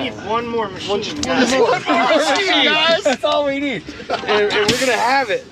need one more machine, guys. One more machine, guys. That's all we need. And we're gonna have it.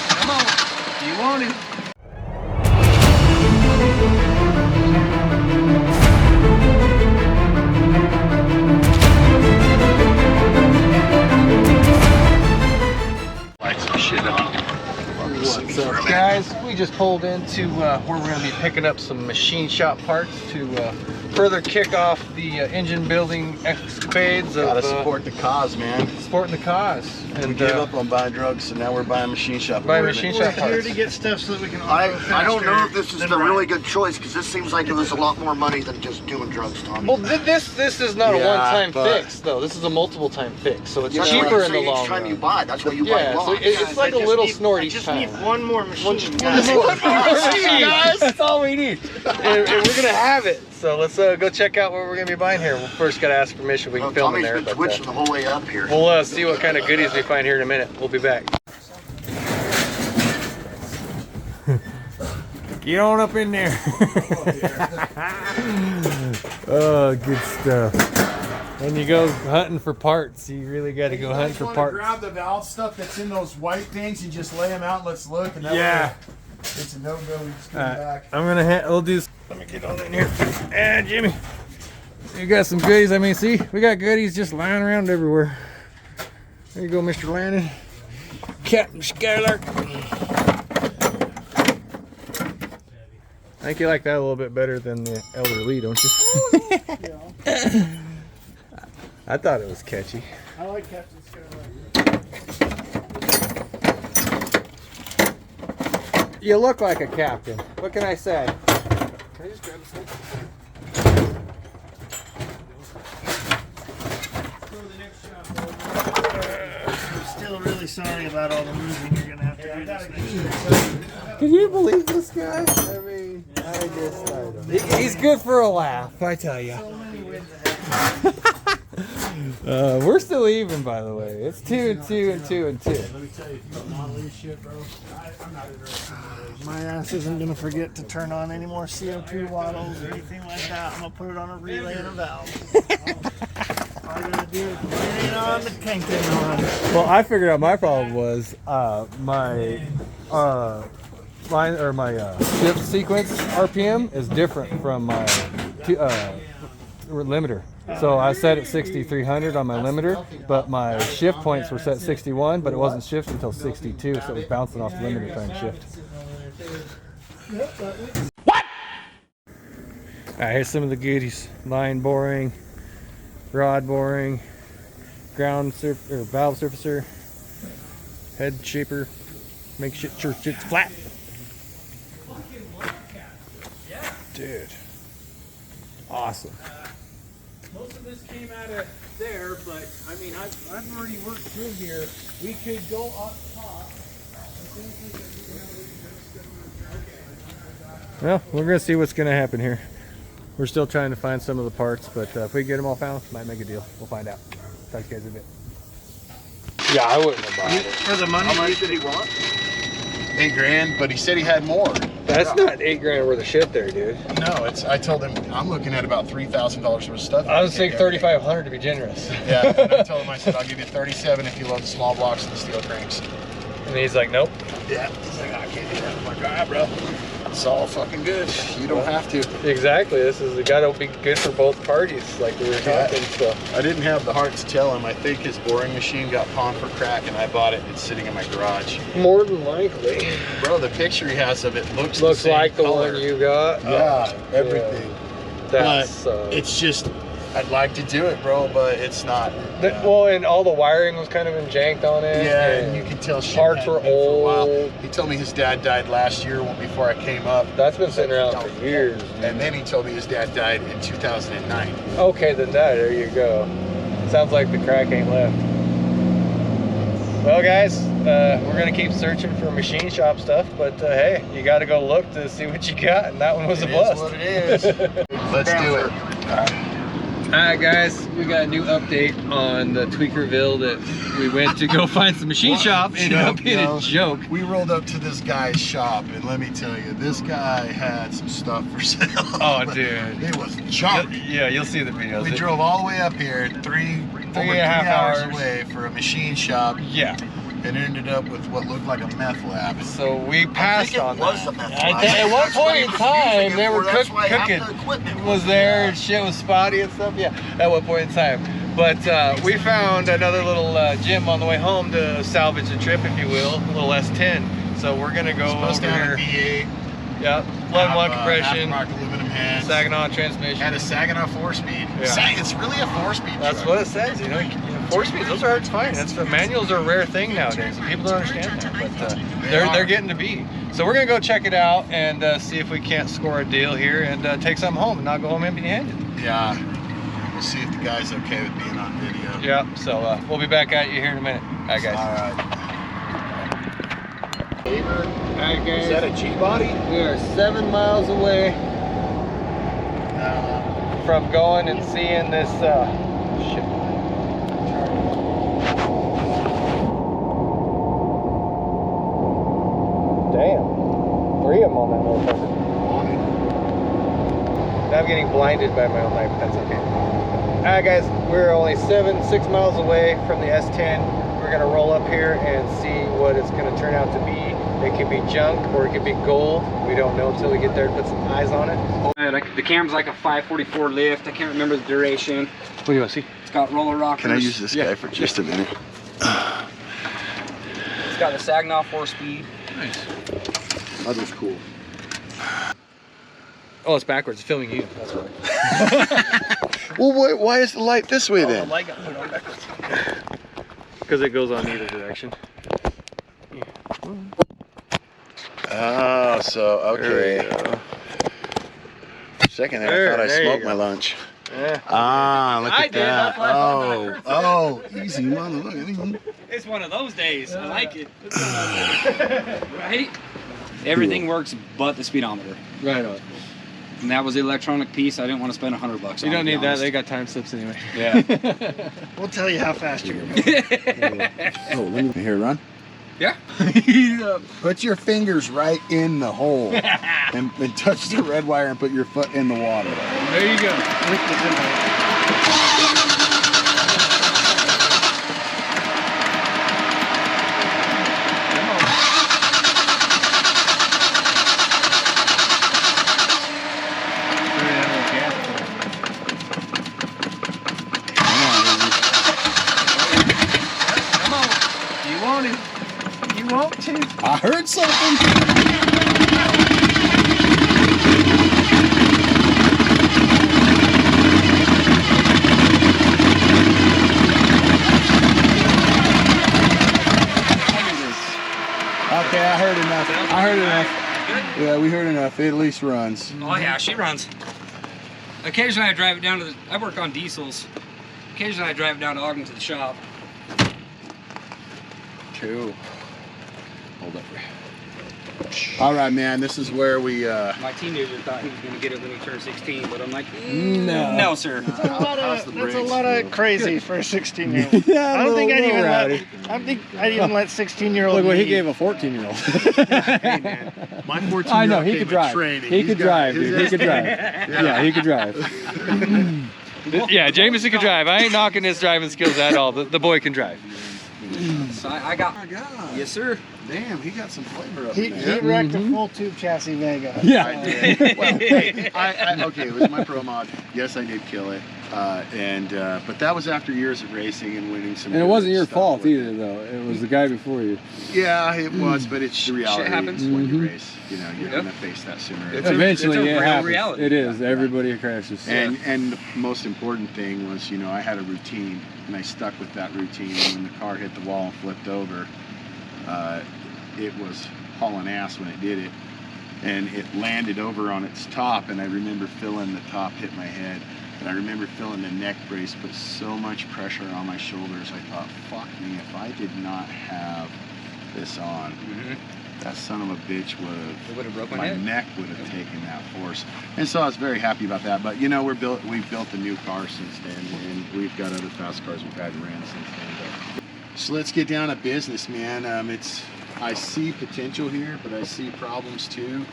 Come on. You want it. Light some shit up. What's up, guys? We just pulled into where we're going to be picking up some machine shop parts to further kick off the engine building escapades. Gotta support the cause, man. Supporting the cause. And we gave up on buying drugs, so now we're buying machine shop. Buying machine shop parts. We're here to get stuff so that we can. I don't know if this is the really good choice, because this seems like it was a lot more money than just doing drugs, Tommy. Well, this is not a one-time fix, though. This is a multiple-time fix, so it's cheaper in the long run. Each time you buy, that's why you buy so it's like a little snort each time. I just need one more machine, guys. One more machine, guys. That's all we need. And we're gonna have it. So let's go check out what we're gonna be buying here. We'll first gotta ask permission. We can film in there. Tommy's been twitching the whole way up here. We'll see what kind of goodies we find here in a minute. We'll be back. Get on up in there. Oh, good stuff. When you go hunting for parts, you really got to go hunting for parts. Grab the valve stuff that's in those white things and just lay them out. And let's look. And that way it's a no-go. We just come back. I'm gonna we'll do. Let me get on in here. And Jimmy, you got some goodies. I mean, see, we got goodies just lying around everywhere. There you go, Mr. Landon. Captain Skylark. I think you like that a little bit better than the Elder Lee, don't you? I thought it was catchy. I like Captain Skylark. You look like a captain. What can I say? Can I just grab this thing? I'm still really sorry about all the moving you're gonna have to do this next year. Can you believe this guy? I mean, I don't. He's good for a laugh, I tell you. So many wins we're still even, by the way. It's 2 and 2 and 2 and 2. Let me tell you, if you don't want to lose shit, bro, I'm not interested in those. My ass isn't gonna forget to turn on any more CO2 wattles or anything like that. I'm gonna put it on a relay and a valve. All I'm gonna do is put it on the tanking on. Well, I figured out my problem was my line or my shift sequence RPM is different from my limiter. So I set it 6,300 on my limiter, but my shift points were set 61, but it wasn't shifted until 62, so it was bouncing off the limiter trying to shift. What? All right, here's some of the goodies: line boring, rod boring, ground or valve surfacer, head shaper, make sure shit's flat. Dude, awesome. Most of this came out of there, but I mean, I've already worked through here. We could go up top. Well, we're gonna see what's gonna happen here. We're still trying to find some of the parts, but if we get them all found, might make a deal. We'll find out. Talk to you guys in a bit. Yeah, I wouldn't have bought it. For the money, How much did he want? $8 grand, but he said he had more. That's not $8 grand worth of shit there, dude. No, I told him I'm looking at about $3,000 worth of stuff. I was saying 3,500 to be generous. Yeah, and I told him, I said, I'll give you 37 if you love the small blocks and the steel cranks. And he's like, nope. Yeah, he's like, I can't do that. I'm like, all right, bro. It's all fucking good. You don't have to. Exactly. This is gotta be good for both parties, like we were talking. So I didn't have the heart to tell him. I think his boring machine got pawned for crack, and I bought it. It's sitting in my garage. more than likely. Bro, the picture he has of it looks like the color. one you got. Yeah, everything. That's it's just, I'd like to do it, bro, but it's not. well, and all the wiring was kind of janked on it. Yeah, and you can tell shit parts were hadn't been for a while. old. He told me his dad died last year before I came up. That's been sitting around for years. And then he told me his dad died in 2009. Okay, then there you go. Sounds like the crack ain't left. Well, guys, we're gonna keep searching for machine shop stuff, but hey, you got to go look to see what you got, and that one was a bust. It is what it is. Let's do it. Alright guys, we got a new update on the Tweakerville that we went to go find some machine shop. Ended up being a joke. We rolled up to this guy's shop, and let me tell you, this guy had some stuff for sale. Oh dude. It was junk. Yeah, you'll see the videos. We drove all the way up here, over 3.5 hours away for a machine shop. Yeah. And ended up with what looked like a meth lab. So we passed on that. Was a meth lab. At one point in time, they were That's why half cooking. the equipment Was there and shit was spotty and stuff. Yeah, at one point in time. But we found another little gym on the way home to salvage the trip, if you will, a little S10. So we're gonna go Supposed over to have here. a V8. Yep, 11-1 compression, Aftermarket aluminum heads. Saginaw transmission. Had a Saginaw 4-speed. Yeah. It's really a 4-speed. That's what it says, you know. 4-speeds, those are hard to find. That's the manuals are a rare thing nowadays. People don't understand that, but they're getting to be. So we're gonna go check it out and see if we can't score a deal here and take something home and not go home empty-handed. Yeah. We'll see if the guy's okay with being on video. Yeah. So we'll be back at you here in a minute. All right, guys. All right. Alright guys, Is that a G-body? we are 7 miles away from going and seeing this shit. Damn, 3 of them on that motherfucker. I'm getting blinded by my own light, but that's okay. Alright guys, we're only 6 miles away from the S10. We're gonna roll up here and see what it's gonna turn out to be. It could be junk or it could be gold. We don't know until we get there and put some eyes on it. The cam's like a 544 lift. I can't remember the duration. What do you want to see? It's got roller rockers. Can I use this guy for just a minute? It's got the Saginaw 4-speed. Nice. That was cool. Oh, it's backwards. It's filming you. That's why. Well, why is the light this way then? The light got put on backwards. Because it goes on either direction. Yeah. Oh, so, okay. For a second there, I thought I smoked my lunch. Yeah. Ah, look I at did. that. That's why I thought Oh, easy, mother. Look at him. It's one of those days. I like it. Right? Everything works but the speedometer. Right on. And that was the electronic piece. I didn't want to spend $100 on. You don't need that. Honest. They got time slips anyway. Yeah. We'll tell you how fast you're going. Oh, let me hear run. Yeah. Put your fingers right in the hole and touch the red wire and put your foot in the water. There you go. Come on. You want it. You want to. I heard something. Okay, I heard enough. I heard enough. Yeah, we heard enough. It at least runs. Oh yeah, she runs. Occasionally I drive it down to the, I work on diesels. Occasionally I drive it down to Ogden to the shop. Cool. Hold up. All right, man. This is where we. My teenager thought he was going to get it when he turned 16, but I'm like, No. no, sir. That's a lot of crazy for a 16-year-old. Yeah, I don't think I'd even rowdy. let 16-year-old. Look what he gave a 14-year-old. Hey, man. My 14-year-old. I know, he came could with drive. training. He He's could got drive, his dude. He could drive. Yeah, he could drive. Yeah, Jameson can drive. I ain't knocking his driving skills at all. The boy can drive. So I got, Oh my God. yes sir. Damn, he got some flavor up He in there. wrecked a full tube chassis Vega. Yeah. I did. Well, hey, okay, it was my pro mod. Yes, I did kill it. But that was after years of racing and winning some. And it wasn't your stuff fault with either, though. It was the guy before you. Yeah, it was, but it's the reality. Shit happens. When you race, you know, you're Yep. gonna face that sooner. It's a- Eventually, it's a it real happens. reality. It is. Everybody crashes. And the most important thing was, you know, I had a routine, and I stuck with that routine. And when the car hit the wall and flipped over, it was hauling ass when it did it, and it landed over on its top. And I remember feeling the top hit my head, and I remember feeling the neck brace put so much pressure on my shoulders. I thought, fuck me, if I did not have this on, that son of a bitch It would have broke my my neck. neck would have taken that force. And so I was very happy about that. But you know, we've built a new car since then, and we've got other fast cars we've had and ran since then. But, so let's get down to business, man. I see potential here, but I see problems too.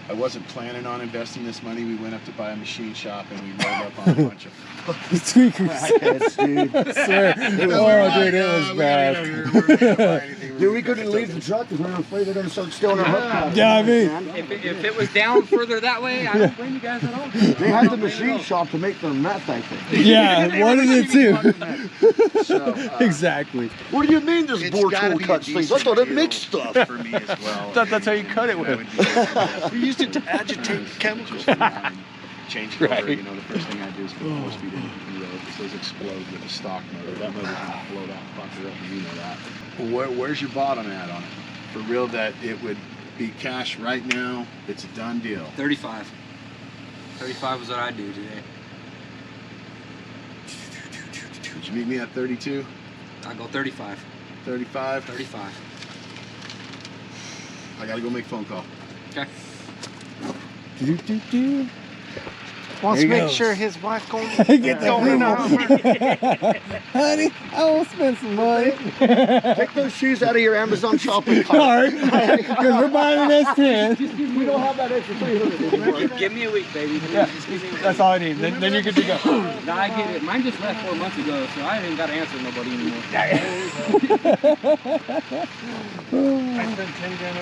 I wasn't planning on investing this money. We went up to buy a machine shop and we loaded up on a bunch of Tweakers. dude. I swear. Oh, dude, it was bad. Dude, we couldn't leave the truck because we were afraid they're going to start stealing our hook. Yeah, I mean. If it was down further that way, I don't blame you guys at all. They had the machine shop to make their meth, I think. Yeah, one of the two. So, Exactly. what do you mean this It's bore gotta tool be a cuts things? I decent thought it deal mixed stuff. for me as well. Thought that's how you cut it with. That would be good. We used it to agitate chemicals. Change it over, Right. you know, the first thing I do is put 4-speed in the road. This does explode with a stock motor. That motor's gonna blow that fucker up, and you know that. Where's your bottom at on it? For real, that it would be cash right now, it's a done deal. 35. 35 was what I do today. Would you meet me at 32? I go 35. 35? 35. I gotta go make a phone call. Okay. Wants There to he make goes. sure his wife going Get the honey, I will spend some money. Take those shoes out of your Amazon shopping cart. Sorry, because we're buying an S10. We don't have that extra 300 anymore. Give me a week, baby. Yeah, Just give me a week. that's all I need. Then you're good to go. No, I get it. Mine just left 4 months ago, so I ain't even got to answer nobody anymore. I spent 10 grand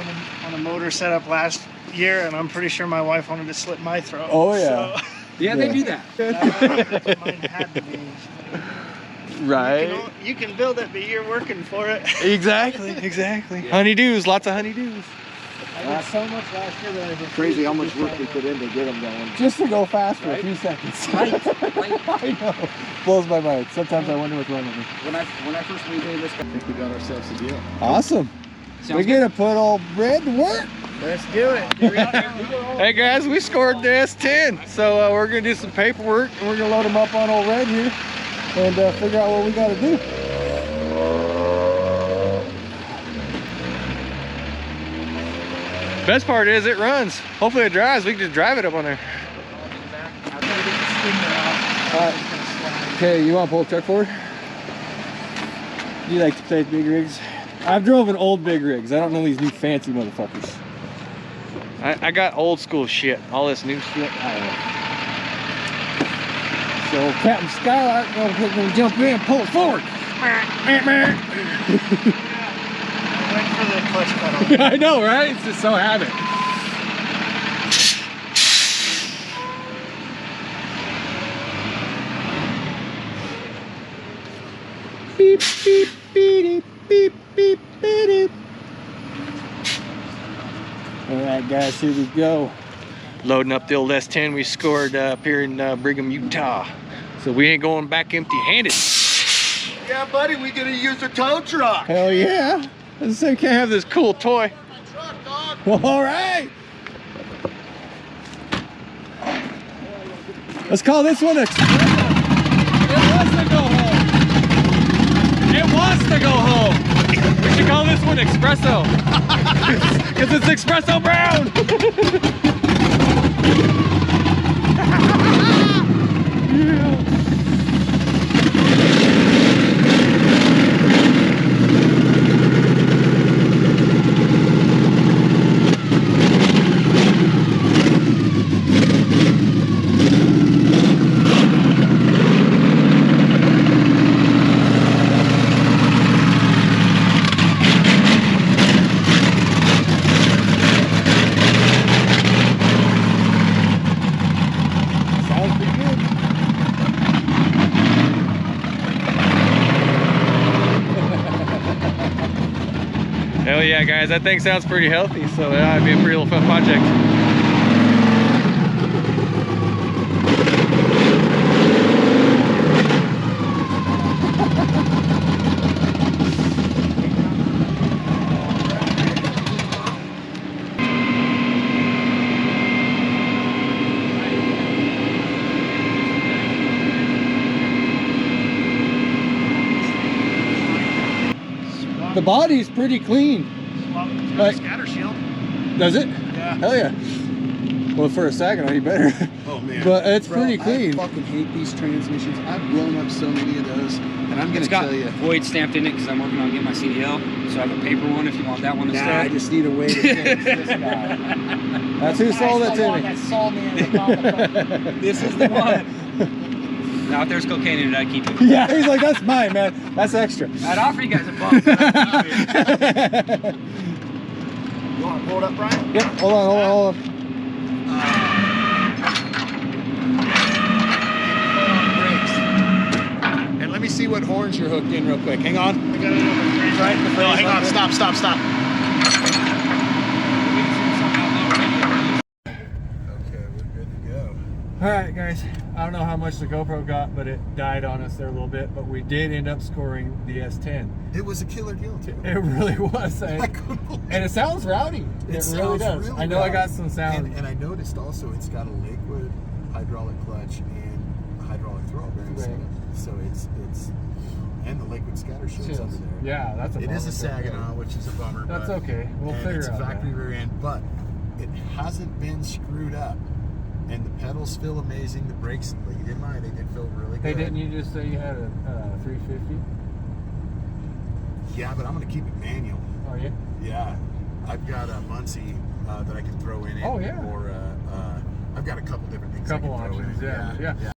on a motor setup last year, and I'm pretty sure my wife wanted to slit my throat. Oh, yeah. So, Yeah, they do that. that's what mine had to be. Right. You can build it, but you're working for it. Exactly. Exactly. Honeydews. Lots of honeydews. I did so much last year that I was Crazy how much work we put in to get them going. Just to go fast for a few seconds. I know. Blows my mind. Sometimes I wonder what's wrong with me. When I first moved in this I think we got ourselves a deal. Awesome. Sounds We're gonna put old Red to work. Let's do it. Hey guys, we scored the S10, so we're gonna do some paperwork. And we're gonna load them up on old Red here and figure out what we gotta do. Best part is it runs. Hopefully it drives. We can just drive it up on there. Okay, you want to pull the truck forward? You like to play big rigs? I've driven old big rigs. I don't know these new fancy motherfuckers. I got old school shit. All this new shit. So Captain Skylark gonna jump in and pull it forward. Wait for the clutch pedal. I know, right? It's just so habit. Beep, beep, beep, beep, beep, beep. All right, guys, here we go. Loading up the old S10 we scored up here in Brigham, Utah. So we ain't going back empty-handed. Yeah, buddy, we gonna use the tow truck. Hell yeah. I just say can't have this cool toy. All right. Let's call this one Espresso. It wants to go home. It wants to go home. We should call this one Espresso. Because it's Espresso Brown. Sounds pretty good. Hell yeah, guys. That thing sounds pretty healthy. So that'd be a pretty little fun project. The body's pretty clean. Well, But- scatter shield. Does it? Yeah. Hell yeah. Well, for a Saginaw, you better. Oh man. But it's Bro, pretty clean. I fucking hate these transmissions. I've blown up so many of those, and I'm gonna It's got tell you. void stamped in it because I'm working on getting my CDL. So I have a paper one if you want that one Nah, instead. I just need a way to fix this guy. That's who sold it to me. That sold me in the This is the one. Now if there's cocaine in it, I keep it. Yeah, he's like, that's mine, man. That's extra. I'd offer you guys a bump. You want to pull it up, Brian? Yep, hold on. And let me see what horns you're hooked in real quick. Hang on. I got it over the right in the No, hang on. Stop. Okay, we're good to go. Alright guys, I don't know how much the GoPro got, but it died on us there a little bit, but we did end up scoring the S10. It was a killer deal too. It really was. I couldn't believe And it sounds rowdy. It really sounds does. really I know I got rowdy. some sound. And I noticed also it's got a Lakewood hydraulic clutch and a hydraulic throttle bearing Right. setup. So it's and the Lakewood scatter shield's under there. Yeah, that's a It is a bummer. Saginaw, which is a bummer. That's but, okay. We'll and figure it's a out factory that. rear end, but it hasn't been screwed up. And the pedals feel amazing. The brakes, like you did mine, they did feel really good. Hey, didn't you just say you had a 350? Yeah, but I'm gonna keep it manual. Oh yeah. Yeah, I've got a Muncie that I can throw in it. Oh, yeah. Or I've got a couple different things. Couple I can throw options, in it. yeah.